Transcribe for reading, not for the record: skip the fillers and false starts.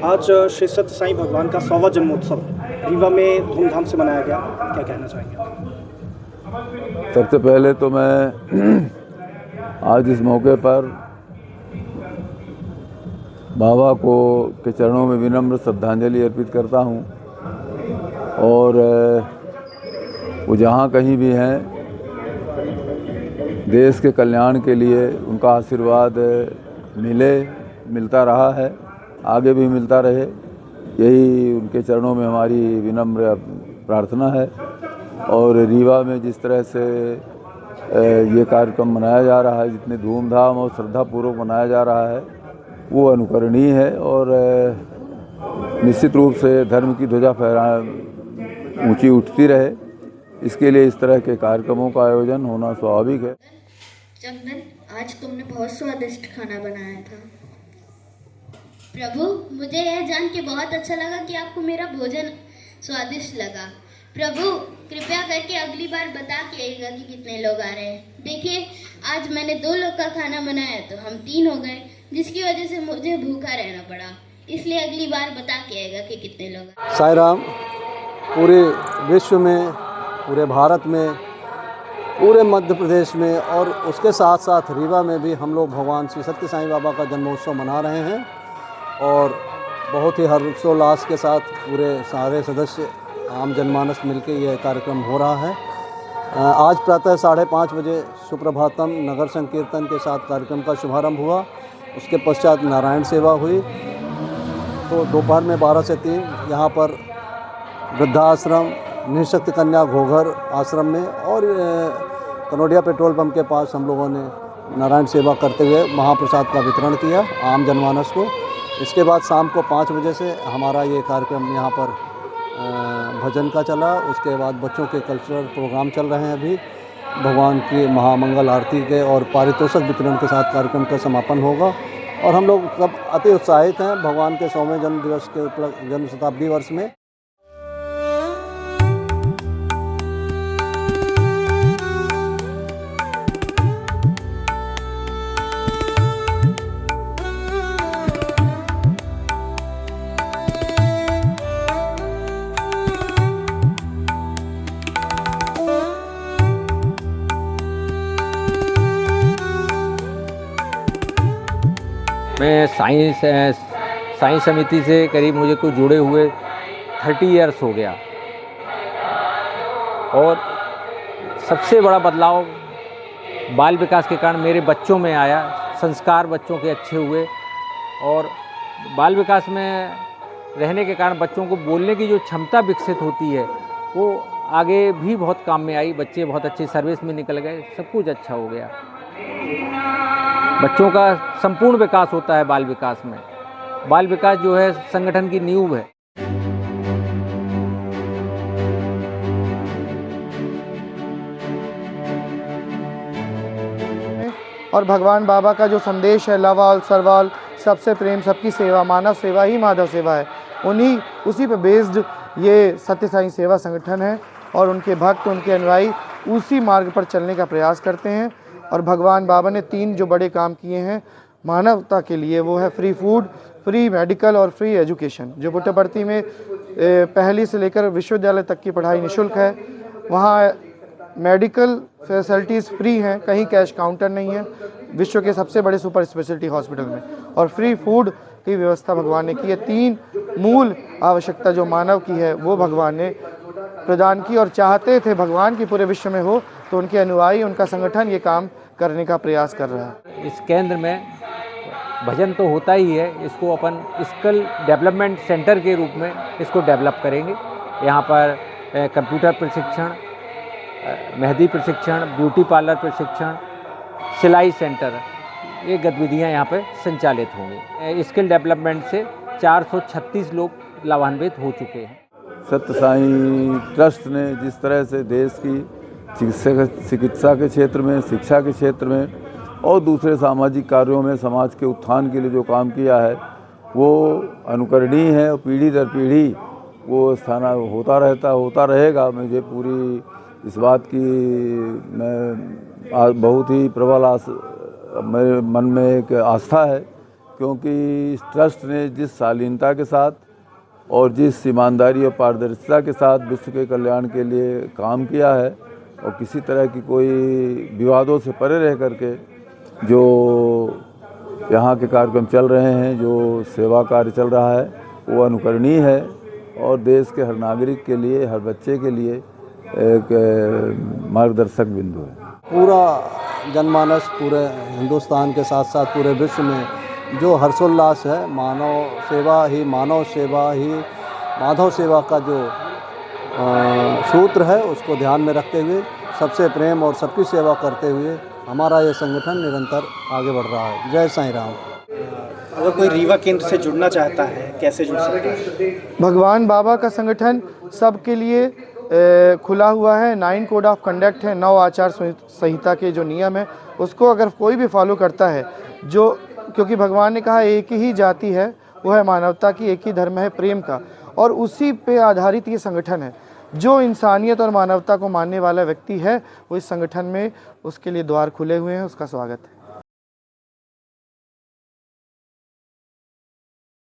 आज श्री सत्य साईं भगवान का 100वां जन्मोत्सव रीवा में धूमधाम से मनाया गया, क्या कहना चाहेंगे? सबसे पहले तो मैं आज इस मौके पर बाबा को के चरणों में विनम्र श्रद्धांजलि अर्पित करता हूँ और वो जहाँ कहीं भी हैं देश के कल्याण के लिए उनका आशीर्वाद मिलता रहा है, आगे भी मिलता रहे, यही उनके चरणों में हमारी विनम्र प्रार्थना है। और रीवा में जिस तरह से ये कार्यक्रम मनाया जा रहा है, जितने धूमधाम और श्रद्धापूर्वक मनाया जा रहा है, वो अनुकरणीय है और निश्चित रूप से धर्म की ध्वजा ऊंची उठती रहे, इसके लिए इस तरह के कार्यक्रमों का आयोजन होना स्वाभाविक है। चंदन, आज तुमने बहुत स्वादिष्ट खाना बनाया था। प्रभु, मुझे यह जान के बहुत अच्छा लगा कि आपको मेरा भोजन स्वादिष्ट लगा। प्रभु, कृपया करके अगली बार बता के आइएगा कि कितने लोग आ रहे हैं। देखिए, आज मैंने 2 लोग का खाना बनाया तो हम 3 हो गए, जिसकी वजह से मुझे भूखा रहना पड़ा। इसलिए अगली बार बता के आएगा कि कितने लोग। साईं राम, पूरे विश्व में, पूरे भारत में, पूरे मध्य प्रदेश में और उसके साथ साथ रीवा में भी हम लोग भगवान श्री सत्य साईं बाबा का जन्मोत्सव मना रहे हैं और बहुत ही हर्षोल्लास के साथ पूरे सारे सदस्य आम जनमानस मिलकर यह कार्यक्रम हो रहा है। आज प्रातः 5:30 बजे सुप्रभातम नगर संकीर्तन के साथ कार्यक्रम का शुभारंभ हुआ। उसके पश्चात नारायण सेवा हुई। तो दोपहर में 12 से 3 यहाँ पर वृद्धाश्रम, निःशक्त कन्या घोघर आश्रम में और कनोडिया पेट्रोल पंप के पास हम लोगों ने नारायण सेवा करते हुए महाप्रसाद का वितरण किया आम जनमानस को। इसके बाद शाम को 5 बजे से हमारा ये कार्यक्रम यहाँ पर भजन का चला। उसके बाद बच्चों के कल्चरल प्रोग्राम चल रहे हैं। अभी भगवान की महामंगल आरती के और पारितोषिक वितरण के साथ कार्यक्रम का समापन होगा और हम लोग सब अति उत्साहित हैं भगवान के 100वें जन्म दिवस के जन्म शताब्दी वर्ष में। मैं साईं समिति से करीब मुझे को जुड़े हुए 30 इयर्स हो गया और सबसे बड़ा बदलाव बाल विकास के कारण मेरे बच्चों में आया। संस्कार बच्चों के अच्छे हुए और बाल विकास में रहने के कारण बच्चों को बोलने की जो क्षमता विकसित होती है वो आगे भी बहुत काम में आई। बच्चे बहुत अच्छे सर्विस में निकल गए, सब कुछ अच्छा हो गया। बच्चों का संपूर्ण विकास होता है बाल विकास में। बाल विकास जो है संगठन की नींव है। और भगवान बाबा का जो संदेश है लव ऑल सर्व ऑल, सबसे प्रेम सबकी सेवा, मानव सेवा ही माधव सेवा है, उसी पे बेस्ड ये सत्य साईं सेवा संगठन है और उनके भक्त, उनके अनुयायी उसी मार्ग पर चलने का प्रयास करते हैं। और भगवान बाबा ने 3 जो बड़े काम किए हैं मानवता के लिए, वो है फ्री फूड, फ्री मेडिकल और फ्री एजुकेशन। जो पुट्टपर्ती में पहली से लेकर विश्वविद्यालय तक की पढ़ाई निःशुल्क है, वहाँ मेडिकल फैसिलिटीज़ फ्री हैं, कहीं कैश काउंटर नहीं है, विश्व के सबसे बड़े सुपर स्पेशलिटी हॉस्पिटल में। और फ्री फूड की व्यवस्था भगवान ने की है। 3 मूल आवश्यकता जो मानव की है वो भगवान ने प्रदान की और चाहते थे भगवान की पूरे विश्व में हो, तो उनके अनुयायी, उनका संगठन ये काम करने का प्रयास कर रहा है। इस केंद्र में भजन तो होता ही है, इसको अपन स्किल डेवलपमेंट सेंटर के रूप में इसको डेवलप करेंगे। यहाँ पर कंप्यूटर प्रशिक्षण, मेहंदी प्रशिक्षण, ब्यूटी पार्लर प्रशिक्षण, सिलाई सेंटर, ये गतिविधियाँ यहाँ पर संचालित होंगी। स्किल डेवलपमेंट से 436 लोग लाभान्वित हो चुके हैं। सत्य साईं ट्रस्ट ने जिस तरह से देश की चिकित्सा के क्षेत्र में, शिक्षा के क्षेत्र में और दूसरे सामाजिक कार्यों में समाज के उत्थान के लिए जो काम किया है वो अनुकरणीय है और पीढ़ी दर पीढ़ी वो होता रहेगा। मुझे पूरी इस बात की मैं बहुत ही प्रबल मेरे मन में एक आस्था है क्योंकि इस ट्रस्ट ने जिस शालीनता के साथ और जिस ईमानदारी और पारदर्शिता के साथ विश्व के कल्याण के लिए काम किया है और किसी तरह की कोई विवादों से परे रह करके जो यहाँ के कार्यक्रम चल रहे हैं, जो सेवा कार्य चल रहा है, वो अनुकरणीय है और देश के हर नागरिक के लिए, हर बच्चे के लिए एक मार्गदर्शक बिंदु है। पूरा जनमानस पूरे हिंदुस्तान के साथ साथ पूरे विश्व में जो हर्षोल्लास है, मानव सेवा ही माधव सेवा का जो सूत्र है, उसको ध्यान में रखते हुए सबसे प्रेम और सबकी सेवा करते हुए हमारा ये संगठन निरंतर आगे बढ़ रहा है। जय साईं राम। अगर कोई रीवा केंद्र से जुड़ना चाहता है, कैसे जुड़ सकता है? भगवान बाबा का संगठन सबके लिए खुला हुआ है। 9 कोड ऑफ कंडक्ट है, 9 आचार संहिता के जो नियम है उसको अगर कोई भी फॉलो करता है, जो क्योंकि भगवान ने कहा एक ही जाति है, वो है मानवता की, एक ही धर्म है प्रेम का, और उसी पे आधारित ये संगठन है। जो इंसानियत और मानवता को मानने वाला व्यक्ति है वो इस संगठन में, उसके लिए द्वार खुले हुए हैं, उसका स्वागत है।